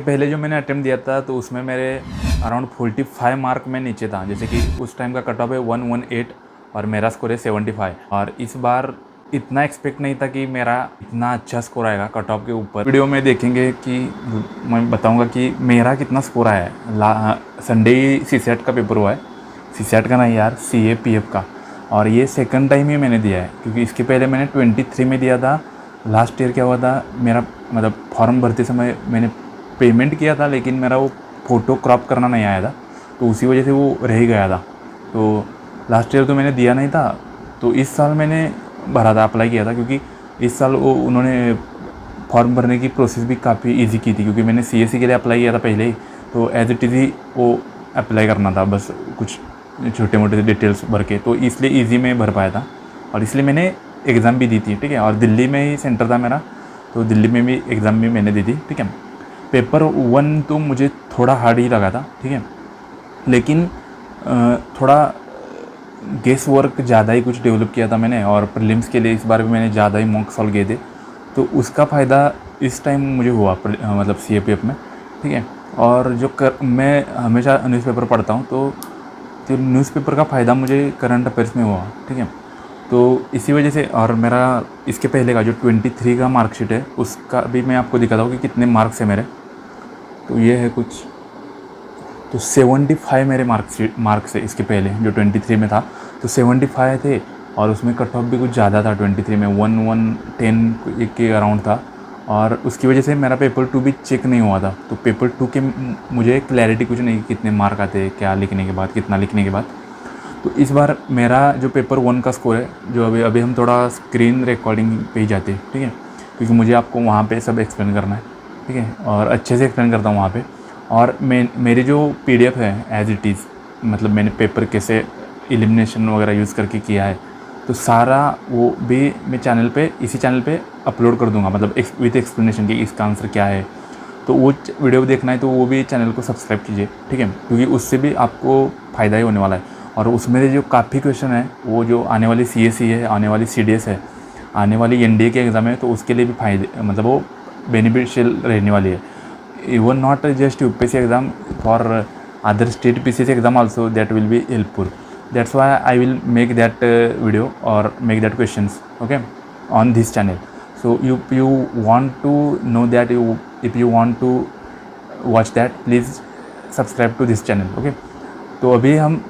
पहले जो मैंने अटेम्प्ट दिया था तो उसमें मेरे अराउंड 45 मार्क में नीचे था, जैसे कि उस टाइम का कट ऑफ है 118 और मेरा स्कोर है 75। और इस बार इतना एक्सपेक्ट नहीं था कि मेरा इतना अच्छा स्कोर आएगा कट ऑफ के ऊपर। वीडियो में देखेंगे कि मैं बताऊंगा कि मेरा कितना स्कोर आया है। संडे ही सीसेट का पेपर हुआ है, सीसेट का नहीं यार, CAPF का। और ये सेकंड टाइम ही मैंने दिया है, क्योंकि इसके पहले मैंने 23 में दिया था। लास्ट ईयर क्या हुआ था, मेरा मतलब फॉर्म भरते समय मैंने पेमेंट किया था, लेकिन मेरा वो फ़ोटो क्रॉप करना नहीं आया था, तो उसी वजह से वो रह गया था। तो लास्ट ईयर तो मैंने दिया नहीं था, तो इस साल मैंने भरा था, अप्लाई किया था, क्योंकि इस साल वो उन्होंने फॉर्म भरने की प्रोसेस भी काफ़ी इजी की थी, क्योंकि मैंने CSE के लिए अप्लाई किया था पहले ही। तो एज इट इज़ ही वो अप्लाई करना था, बस कुछ छोटे मोटे डिटेल्स भर के, तो इसलिए इजी में भर पाया था। और इसलिए मैंने एग्ज़ाम भी दी थी, ठीक है। और दिल्ली में ही सेंटर था मेरा, तो दिल्ली में भी एग्ज़ाम भी मैंने दी थी, ठीक है। पेपर 1 तो मुझे थोड़ा हार्ड ही लगा था, ठीक है, लेकिन थोड़ा गेस वर्क ज़्यादा ही कुछ डेवलप किया था मैंने, और प्रीलिम्स के लिए इस बार भी मैंने ज़्यादा ही मॉक सॉल्व किए थे, तो उसका फ़ायदा इस टाइम मुझे हुआ मतलब CAPF में, ठीक है। और मैं हमेशा न्यूज़पेपर पढ़ता हूँ, तो न्यूज़पेपर का फ़ायदा मुझे करंट अफेयर्स में हुआ, ठीक है। तो इसी वजह से, और मेरा इसके पहले का जो 23 का मार्कशीट है उसका भी मैं आपको दिखाता हूँ कि कितने मार्क्स है मेरे। तो ये है कुछ, तो 75 मेरे मार्क्स है इसके पहले, जो 23 में था तो 75 थे। और उसमें कट ऑफ भी कुछ ज़्यादा था, 23 में 1110 के अराउंड था। और उसकी वजह से मेरा पेपर 2 भी चेक नहीं हुआ था, तो पेपर 2 के मुझे क्लैरिटी कुछ नहीं कितने मार्क आते, क्या लिखने के बाद, कितना लिखने के बाद। तो इस बार मेरा जो पेपर 1 का स्कोर है, जो अभी हम थोड़ा स्क्रीन रिकॉर्डिंग पे ही जाते हैं, ठीक है, क्योंकि मुझे आपको वहाँ पे सब एक्सप्लेन करना है, ठीक है, और अच्छे से एक्सप्लेन करता हूँ वहाँ पे। और मेरी जो PDF है एज इट इज़, मतलब मैंने पेपर कैसे एलिमिनेशन वगैरह यूज़ करके किया है, तो सारा वो भी मैं इसी चैनल पे अपलोड कर दूँगा, मतलब विथ एक्सप्लेनेशन कि इसका आंसर क्या है। तो वो वीडियो देखना है तो वो भी चैनल को सब्सक्राइब कीजिए, ठीक है, क्योंकि उससे भी आपको फ़ायदा ही होने वाला है। और उसमें जो काफ़ी क्वेश्चन है, वो जो आने वाली CSE है, आने वाली CDS है, आने वाली NDA के एग्ज़ाम है, तो उसके लिए भी फ़ायदे, मतलब वो बेनिफिशियल रहने वाली है। Even not just UPSC exam, for other state PCS exam also that will be helpful. That's why I will make that video और make that questions, okay, on this channel. So if you want to know that, if you want to watch that, please subscribe to this channel, okay. तो अभी हम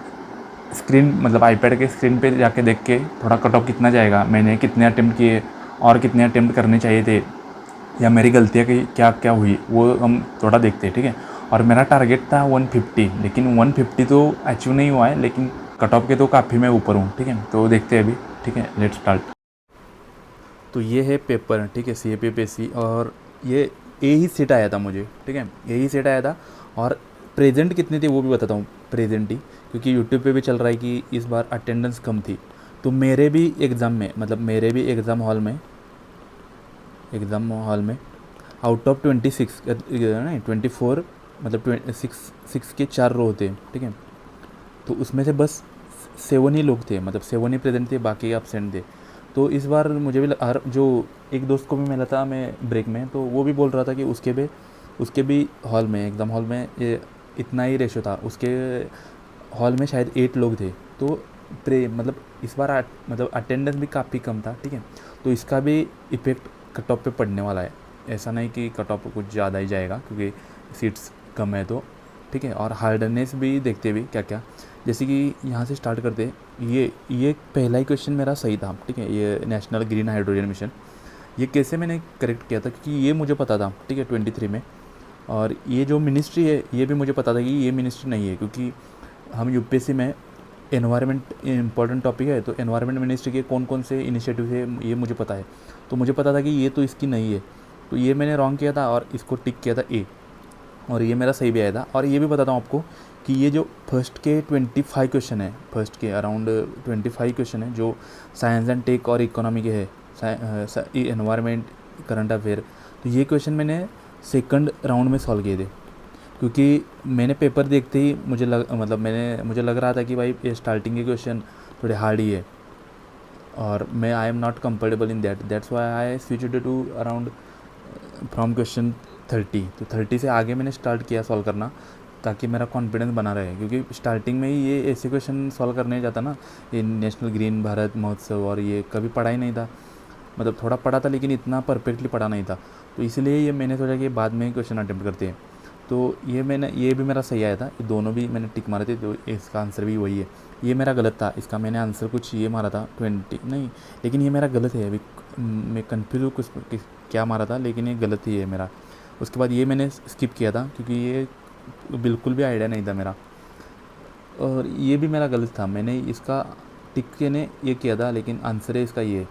screen, मतलब iPad के screen पे जाके देख के थोड़ा कट ऑफ कितना जाएगा, मैंने कितने अटेम्प्ट किए और कितने अटेम्प्ट करने चाहिए थे, या मेरी गलतियाँ की क्या क्या हुई, वो हम थोड़ा देखते हैं, ठीक है। और मेरा टारगेट था 150, लेकिन 150 तो अचीव नहीं हुआ है, लेकिन कट ऑफ के तो काफ़ी मैं ऊपर हूँ, ठीक है। तो देखते हैं अभी, ठीक है, लेट्स स्टार्ट। तो ये है पेपर, ठीक है, CAPF और ये ही सेट आया था मुझे, ठीक है, ही सेट आया था। और प्रेजेंट कितने थे वो भी बताता हूँ, प्रेजेंट ही, क्योंकि यूट्यूब पे भी चल रहा है कि इस बार अटेंडेंस कम थी। तो मेरे भी एग्ज़ाम में, मतलब मेरे भी एग्ज़ाम हॉल में आउट ऑफ 26 नहीं 24, मतलब 6 के 4 रो होते हैं, ठीक है। तो उसमें से बस 7 ही लोग थे, मतलब 7 ही प्रेजेंट थे, बाकी एब्सेंट थे। तो इस बार मुझे भी हर जो एक दोस्त को भी मिला था मैं ब्रेक में, तो वो भी बोल रहा था कि उसके भी हॉल में, एग्ज़ाम हॉल में ये इतना ही रेशो था, उसके हॉल में शायद 8 लोग थे। तो मतलब इस बार मतलब अटेंडेंस भी काफ़ी कम था, ठीक है। तो इसका भी इफ़ेक्ट कट ऑफ पे पड़ने वाला है। ऐसा नहीं कि कट ऑफ कुछ ज़्यादा ही जाएगा, क्योंकि सीट्स कम है, तो ठीक है। और हार्डनेस भी देखते भी क्या क्या, जैसे कि यहाँ से स्टार्ट करते हैं। ये पहला ही क्वेश्चन मेरा सही था, ठीक है, ये नेशनल ग्रीन हाइड्रोजन मिशन, ये कैसे मैंने करेक्ट किया था, क्योंकि ये मुझे पता था, ठीक है, 23 में। और ये जो मिनिस्ट्री है, ये भी मुझे पता था कि ये मिनिस्ट्री नहीं है, क्योंकि हम UPSC में एनवायरनमेंट इंपॉर्टेंट टॉपिक है, तो एनवायरनमेंट मिनिस्ट्री के कौन कौन से इनिशिएटिव है ये मुझे पता है। तो मुझे पता था कि ये तो इसकी नहीं है, तो ये मैंने रॉन्ग किया था और इसको टिक किया था A, और ये मेरा सही भी आया था। और ये भी बताता हूँ आपको कि ये जो फर्स्ट के 25 क्वेश्चन है, फर्स्ट के अराउंड 25 क्वेश्चन है, जो साइंस एंड टेक और इकोनॉमी के है, एनवायरनमेंट, करंट अफेयर, तो ये क्वेश्चन मैंने सेकंड राउंड में सॉल्व किए थे, क्योंकि मैंने पेपर देखते ही मुझे लग रहा था कि भाई ये स्टार्टिंग के क्वेश्चन थोड़े हार्ड ही है, और I am not comfortable in that's why I switched to around from question 30, तो 30 से आगे मैंने स्टार्ट किया सॉल्व करना ताकि मेरा कॉन्फिडेंस बना रहे, क्योंकि स्टार्टिंग में ही ये ऐसे क्वेश्चन सॉल्व करने जाता ना, ये नेशनल ग्रीन भारत महोत्सव और ये कभी पढ़ा ही नहीं था, मतलब थोड़ा पढ़ा था लेकिन इतना परफेक्टली पढ़ा नहीं था। तो इसलिए ये मैंने सोचा कि बाद में ही क्वेश्चन अटैम्प्ट करते हैं। तो ये भी मेरा सही आया था, ये दोनों भी मैंने टिक मारे थे, तो इसका आंसर भी वही है। ये मेरा गलत था, इसका मैंने आंसर कुछ ये मारा था 20 नहीं, लेकिन ये मेरा गलत है। अभी मैं कन्फ्यूज़ हूँ कुछ क्या मारा था, लेकिन ये गलत ही है मेरा। उसके बाद ये मैंने स्किप किया था क्योंकि ये बिल्कुल भी आइडिया नहीं था मेरा, और ये भी मेरा गलत था। मैंने इसका टिक के ने ये किया था, लेकिन आंसर है इसका ये,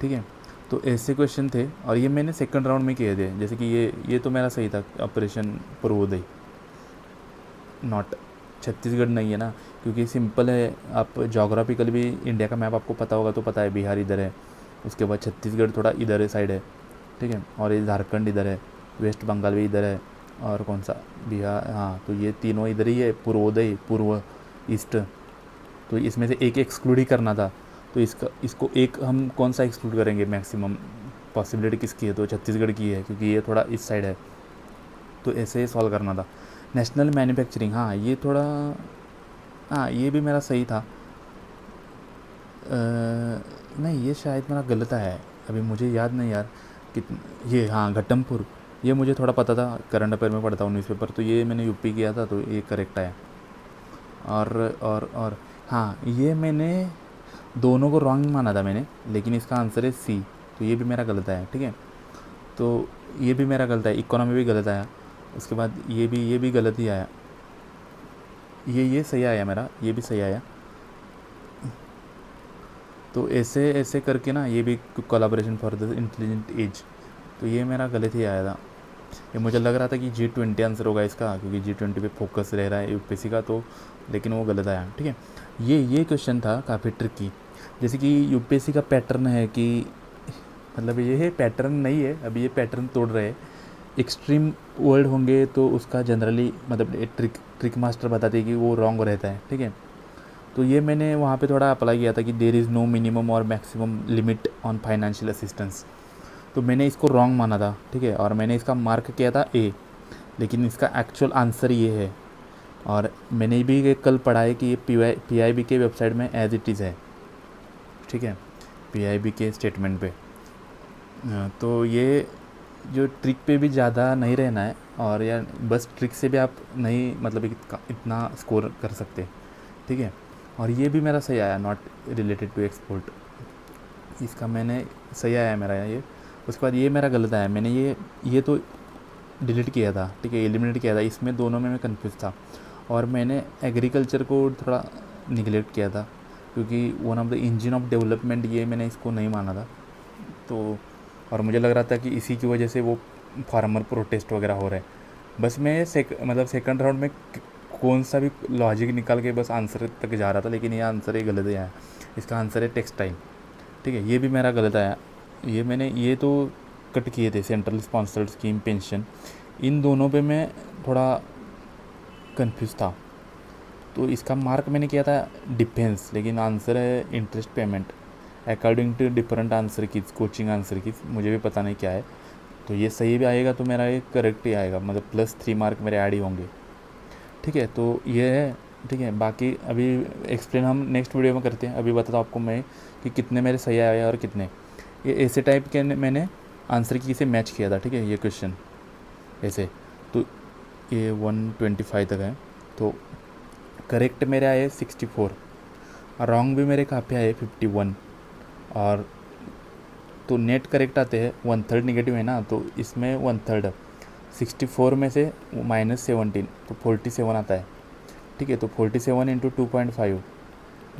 ठीक है। तो ऐसे क्वेश्चन थे और ये मैंने सेकंड राउंड में किए थे। जैसे कि ये तो मेरा सही था, ऑपरेशन पूर्वोदय, नॉट छत्तीसगढ़ नहीं है ना, क्योंकि सिंपल है। आप जोग्राफिकल भी इंडिया का मैप आपको पता होगा तो पता है, बिहार इधर है, उसके बाद छत्तीसगढ़ थोड़ा इधर है साइड है, ठीक है, और ये झारखंड इधर है, वेस्ट बंगाल भी इधर है, और कौन सा बिहार, हाँ, तो ये तीनों इधर ही है, पूर्वोदय, पूर्व, ईस्ट। तो इसमें से एक एक्सक्लूड ही करना था, तो इसको एक हम कौन सा एक्सक्लूड करेंगे, मैक्सिमम पॉसिबिलिटी किसकी है, तो छत्तीसगढ़ की है क्योंकि ये थोड़ा इस साइड है। तो ऐसे सॉल्व करना था। नेशनल मैन्युफैक्चरिंग, हाँ ये थोड़ा, हाँ ये भी मेरा सही था। नहीं, ये शायद मेरा गलत है, अभी मुझे याद नहीं यार ये, हाँ घटमपुर, ये मुझे थोड़ा पता था, करंट अफेयर में पढ़ता हूँ न्यूज़पेपर, तो ये मैंने यूपी किया था, तो ये करेक्ट है। और हाँ, ये मैंने दोनों को रॉन्ग माना था मैंने, लेकिन इसका आंसर है सी, तो ये भी मेरा गलत है, ठीक है। तो ये भी मेरा गलत है, इकोनॉमी भी गलत आया, उसके बाद ये भी गलत ही आया, ये सही आया मेरा, ये भी सही आया। तो ऐसे ऐसे करके ना, ये भी collaboration for the intelligent age, तो ये मेरा गलत ही आया था। ये मुझे लग रहा था कि G20 आंसर होगा इसका, क्योंकि G20 पे फोकस रह रहा है यूपीएससी का, तो लेकिन वो गलत आया, ठीक है। ये क्वेश्चन था काफ़ी ट्रिकी। जैसे कि यूपीएससी का पैटर्न है कि, मतलब ये है पैटर्न नहीं है, अभी ये पैटर्न तोड़ रहे हैं। एक्सट्रीम वर्ड होंगे तो उसका जनरली मतलब ट्रिक मास्टर बताते हैं कि वो रॉन्ग रहता है, ठीक है। तो ये मैंने वहाँ पे थोड़ा अप्लाई किया था कि देयर इज़ नो मिनिमम और maximum limit on financial assistance, तो मैंने इसको रॉन्ग माना था, ठीक है, और मैंने इसका मार्क किया था ए, लेकिन इसका एक्चुअल आंसर ये है। और मैंने भी कल पढ़ा है कि ये PIB के वेबसाइट में एज इट इज़ है, ठीक है, PIB के स्टेटमेंट पे। तो ये जो ट्रिक पे भी ज़्यादा नहीं रहना है, और यार बस ट्रिक से भी आप नहीं मतलब इतना स्कोर कर सकते, ठीक है। और ये भी मेरा सही आया, नॉट रिलेटेड टू एक्सपोर्ट, इसका मैंने सही आया मेरा ये। उसके बाद ये मेरा गलत आया, मैंने ये तो डिलीट किया था, ठीक है, एलिमिनेट किया था, इसमें दोनों में मैं कंफ्यूज था। और मैंने एग्रीकल्चर को थोड़ा निगलेक्ट किया था, क्योंकि one of the engine of development, ये मैंने इसको नहीं माना था। तो और मुझे लग रहा था कि इसी की वजह से वो फार्मर प्रोटेस्ट वगैरह हो रहे हैं। बस मैं मतलब सेकंड राउंड में कौन सा भी लॉजिक निकाल के बस आंसर तक जा रहा था, लेकिन ये आंसर ही गलत ही आया। इसका आंसर है टेक्सटाइल, ठीक है, ये भी मेरा गलत आया। ये तो कट किए थे, सेंट्रल स्पॉन्सर्ड स्कीम, पेंशन, इन दोनों पे मैं थोड़ा कंफ्यूज था। तो इसका मार्क मैंने किया था डिफेंस, लेकिन आंसर है interest payment, according to different answer key, coaching answer key, मुझे भी पता नहीं क्या है। तो ये सही भी आएगा तो मेरा ये करेक्ट ही आएगा, मतलब +3 मार्क मेरे ऐड ही होंगे, ठीक है। तो ये है, ठीक है। बाकी अभी एक्सप्लेन हम नेक्स्ट वीडियो में करते हैं। अभी बताता हूँ आपको मैं कि कितने मेरे सही आए और कितने। ये ऐसे टाइप के मैंने आंसर की से मैच किया था, ठीक है, ये क्वेश्चन ऐसे। तो ये 125 तक है, तो करेक्ट मेरे आए 64, रॉन्ग भी मेरे काफ़ी आए 51, और तो नेट करेक्ट आते हैं 1/3 नेगेटिव है ना, तो इसमें 1/3 64 में से -17, तो 47 आता है, ठीक है। तो 47 इंटू 2.5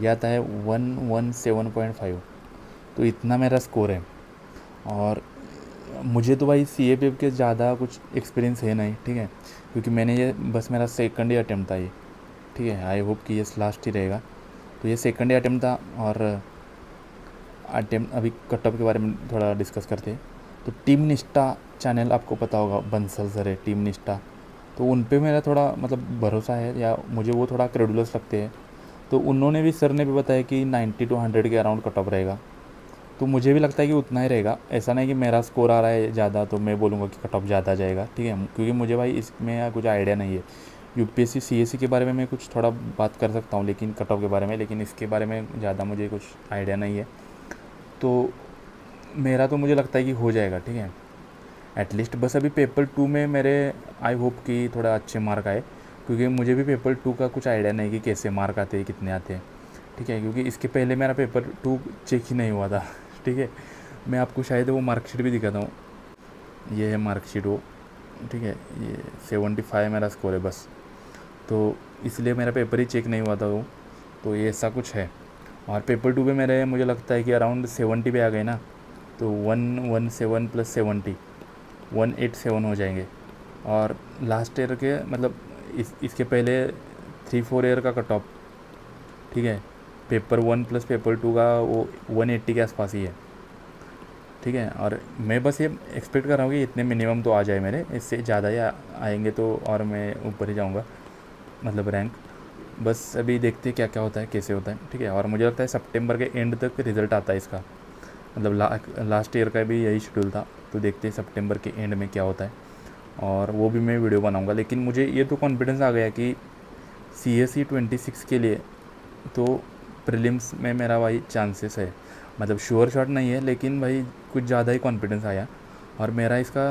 यह आता है 117.5, तो इतना मेरा स्कोर है। और मुझे तो भाई CAPF के ज़्यादा कुछ एक्सपीरियंस है नहीं, ठीक है, क्योंकि मैंने ये बस मेरा सेकंड ही अटैम्प्ट था ये, ठीक है। आई होप कि ये लास्ट ही रहेगा। तो ये सेकंड ही अटैम्प्ट था, और अटैम्प्ट अभी कट ऑफ के बारे में थोड़ा डिस्कस करते हैं। तो टीम निष्ठा चैनल आपको पता होगा, बंसल सर है, टीम निष्ठा, तो उन पे मेरा थोड़ा मतलब भरोसा है, या मुझे वो थोड़ा क्रेडुलस लगते हैं। तो उन्होंने भी, सर ने भी बताया कि 90 to 100 के अराउंड कट ऑफ रहेगा। तो मुझे भी लगता है कि उतना ही रहेगा। ऐसा नहीं कि मेरा स्कोर आ रहा है ज़्यादा तो मैं बोलूँगा कि कट ऑफ ज़्यादा जाएगा, ठीक है, क्योंकि मुझे भाई इसमें कुछ आइडिया नहीं है। यूपीएससी सीएससी के बारे में मैं कुछ थोड़ा बात कर सकता हूँ, लेकिन कट ऑफ के बारे में, लेकिन इसके बारे में ज़्यादा मुझे कुछ आइडिया नहीं है। तो मेरा तो मुझे लगता है कि हो जाएगा, ठीक है, एटलीस्ट। बस अभी पेपर 2 में मेरे आई होप कि थोड़ा अच्छे मार्क आए, क्योंकि मुझे भी पेपर 2 का कुछ आइडिया नहीं कि कैसे मार्क आते हैं, कितने आते हैं, ठीक है, क्योंकि इसके पहले मेरा पेपर 2 चेक ही नहीं हुआ था, ठीक है। मैं आपको शायद वो मार्कशीट भी दिखाता हूँ, ये है मार्कशीट वो, ठीक है, ये 75 मेरा स्कोर है बस, तो इसलिए मेरा पेपर ही चेक नहीं हुआ था वो, तो ये ऐसा कुछ है। और पेपर 2 में मेरे मुझे लगता है कि अराउंड 70 पे आ गए ना, तो 117 + 70 187 हो जाएंगे। और लास्ट ईयर के मतलब इसके पहले 3-4 ईयर का कट ऑफ, ठीक है, पेपर 1 + पेपर 2 का वो 180 के आसपास ही है, ठीक है। और मैं बस ये एक्सपेक्ट कर रहा हूँ कि इतने मिनिमम तो आ जाए मेरे, इससे ज़्यादा ही आएंगे तो और मैं ऊपर ही जाऊँगा, मतलब रैंक। बस अभी देखते क्या क्या होता है, कैसे होता है, ठीक है। और मुझे लगता है सितंबर के एंड तक रिज़ल्ट आता है इसका, मतलब लास्ट ईयर का भी यही शेड्यूल था, तो देखते हैं सितंबर के एंड में क्या होता है, और वो भी मैं वीडियो बनाऊंगा। लेकिन मुझे ये तो कॉन्फिडेंस आ गया कि CSE 26 के लिए तो प्रीलिम्स में मेरा भाई चांसेस है, मतलब श्योर शॉट नहीं है, लेकिन भाई कुछ ज़्यादा ही कॉन्फिडेंस आया। और मेरा इसका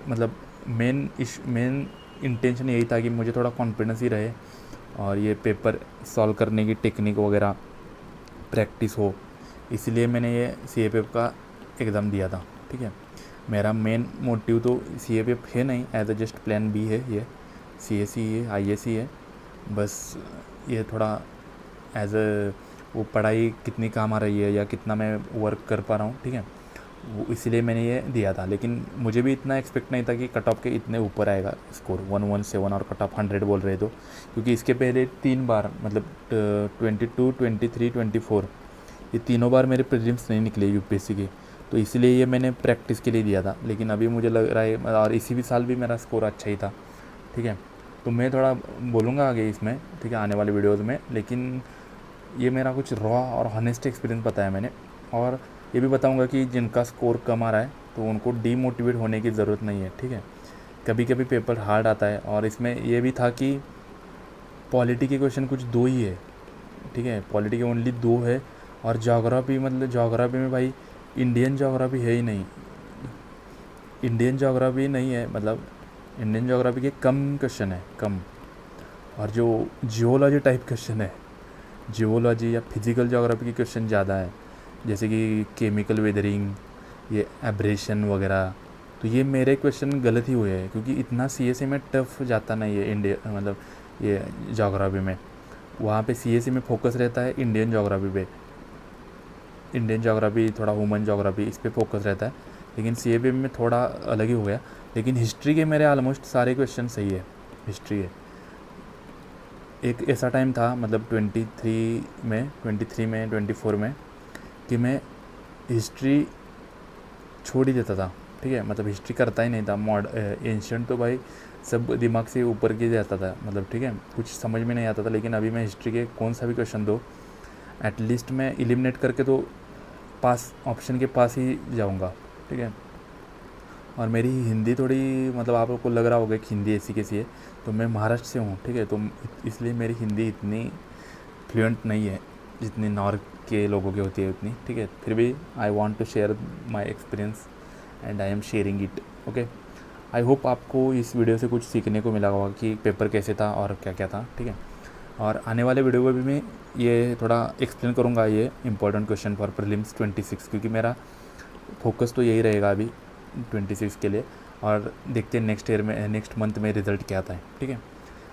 मतलब मेन इंटेंशन यही था कि मुझे थोड़ा कॉन्फिडेंस ही रहे और ये पेपर सॉल्व करने की टेक्निक वगैरह प्रैक्टिस हो, इसलिए मैंने ये CAPF का एग्ज़ाम दिया था, ठीक है। मेरा मेन मोटिव तो CAPF है नहीं, as a just plan B है, ये CSE है, ISE है, बस ये थोड़ा एज अ वो पढ़ाई कितनी काम आ रही है या कितना मैं वर्क कर पा रहा हूँ, ठीक है, वो इसलिए मैंने ये दिया था। लेकिन मुझे भी इतना एक्सपेक्ट नहीं था कि कट ऑफ के इतने ऊपर आएगा स्कोर 117 और कट ऑफ 100 बोल रहे तो, क्योंकि इसके पहले 3 बार मतलब 22, 23, 24 ये तीनों बार मेरे प्रीलिम्स नहीं निकले यूपीएससी के, तो इसलिए ये मैंने प्रैक्टिस के लिए दिया था। लेकिन अभी मुझे लग रहा है, और इसी भी साल भी मेरा स्कोर अच्छा ही था, ठीक है। तो मैं थोड़ा बोलूँगा आगे इसमें, ठीक है, आने वाले वीडियोज़ में, लेकिन ये मेरा कुछ रॉ और हॉनेस्ट एक्सपीरियंस बताया मैंने। और ये भी बताऊंगा कि जिनका स्कोर कम आ रहा है तो उनको डीमोटिवेट होने की ज़रूरत नहीं है, ठीक है। कभी कभी पेपर हार्ड आता है, और इसमें ये भी था कि पॉलिटी के क्वेश्चन कुछ 2 ही है, ठीक है, पॉलिटी के ओनली 2 है। और जोग्राफी, मतलब जोग्राफी में भाई इंडियन जोग्राफी है ही नहीं, इंडियन जोग्राफी नहीं है, मतलब इंडियन जोग्राफी के कम क्वेश्चन है, कम। और जो जियोलॉजी टाइप क्वेश्चन है, जियोलॉजी या फिजिकल जोग्राफी के क्वेश्चन ज़्यादा है, जैसे कि केमिकल वेदरिंग, ये एब्रेशन वगैरह। तो ये मेरे क्वेश्चन गलत ही हुए हैं, क्योंकि इतना CSE में टफ जाता नहीं है इंडिया, मतलब ये जोग्राफी में। वहाँ पे CSE में फोकस रहता है इंडियन जोग्राफी पे, इंडियन जोग्राफी थोड़ा ह्यूमन जोग्राफी इस पे फोकस रहता है, लेकिन CAPF में थोड़ा अलग ही हो गया। लेकिन हिस्ट्री के मेरे ऑलमोस्ट सारे क्वेश्चन सही है, हिस्ट्री है। एक ऐसा टाइम था, मतलब 23 में 24 में, कि मैं हिस्ट्री छोड़ ही देता था, ठीक है, मतलब हिस्ट्री करता ही नहीं था। एंशिएंट तो भाई सब दिमाग से ऊपर की जाता था, मतलब ठीक है, कुछ समझ में नहीं आता था। लेकिन अभी मैं हिस्ट्री के कौन सा भी क्वेश्चन दो, एटलीस्ट मैं एलिमिनेट करके तो पास ऑप्शन के पास ही जाऊंगा, ठीक है। और मेरी हिंदी थोड़ी, मतलब आप लोग को लग रहा होगा कि हिंदी ऐसी कैसी है, तो मैं महाराष्ट्र से हूँ, ठीक है, तो इसलिए मेरी हिंदी इतनी फ्लुएंट नहीं है जितनी नॉर्थ के लोगों की होती है उतनी, ठीक है। फिर भी I want to share my experience and I am sharing it, okay. I hope आपको इस वीडियो से कुछ सीखने को मिला होगा कि पेपर कैसे था और क्या क्या था, ठीक है। और आने वाले वीडियो में भी मैं ये थोड़ा एक्सप्लेन करूँगा ये इंपॉर्टेंट क्वेश्चन फॉर प्रीलिम्स 26, क्योंकि मेरा फोकस तो यही रहेगा अभी 26 के लिए। और देखते हैं नेक्स्ट मंथ में रिज़ल्ट क्या आता है, ठीक है।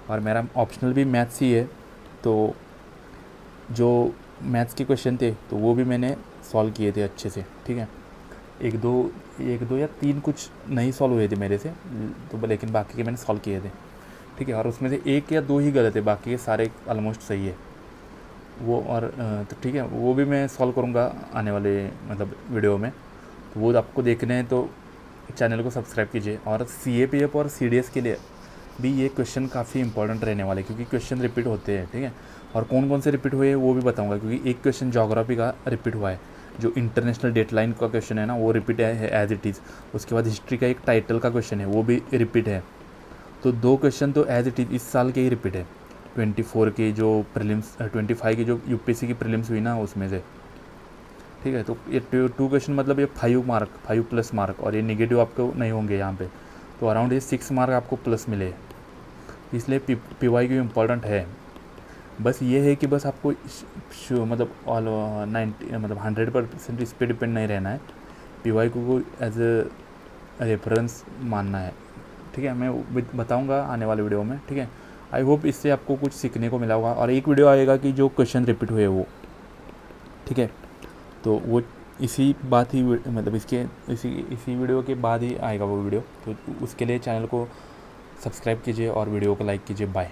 और मेरा ऑप्शनल भी मैथ्स ही है, तो जो मैथ्स के क्वेश्चन थे तो वो भी मैंने सॉल्व किए थे अच्छे से, ठीक है। एक दो या 3 कुछ नहीं सॉल्व हुए थे मेरे से, तो लेकिन बाकी के मैंने सॉल्व किए थे, ठीक है। और उसमें से 1 या 2 ही गलत है, बाकी के सारे ऑलमोस्ट सही है वो। और तो ठीक है, वो भी मैं सॉल्व करूँगा आने वाले मतलब वीडियो में, तो वो आपको देखने हैं तो चैनल को सब्सक्राइब कीजिए। और CAPF और CDS के लिए भी ये क्वेश्चन काफ़ी इंपॉर्टेंट रहने वाले, क्योंकि क्वेश्चन रिपीट होते हैं, ठीक है। और कौन कौन से रिपीट हुए वो भी बताऊंगा, क्योंकि एक क्वेश्चन ज्योग्राफी का रिपीट हुआ है, जो इंटरनेशनल डेटलाइन का क्वेश्चन है ना वो रिपीट है एज इट इज़। उसके बाद हिस्ट्री का एक टाइटल का क्वेश्चन है वो भी रिपीट है। तो 2 क्वेश्चन तो एज इट इज़ इस साल के ही रिपीट है। 24 के जो प्रीलिम्स 25 की जो यूपीएससी की प्रीलिम्स हुई ना उसमें से, ठीक है। तो ये 2 क्वेश्चन मतलब ये 5 मार्क 5+ मार्क, और ये नेगेटिव आपको नहीं होंगे यहाँ पे। तो अराउंड ये 6 मार्क आपको प्लस मिले, इसलिए PYQ इम्पॉर्टेंट है। बस ये है कि बस आपको मतलब ऑल 90 मतलब 100% इस पर डिपेंड नहीं रहना है। PYQ को एज ए रेफरेंस मानना है, ठीक है। मैं बताऊंगा आने वाले वीडियो में, ठीक है। आई होप इससे आपको कुछ सीखने को मिला होगा। और एक वीडियो आएगा कि जो क्वेश्चन रिपीट हुए वो, ठीक है। तो वो इसी बात ही मतलब इसी वीडियो के बाद ही आएगा वो वीडियो। तो उसके लिए चैनल को सब्सक्राइब कीजिए और वीडियो को लाइक कीजिए। बाय।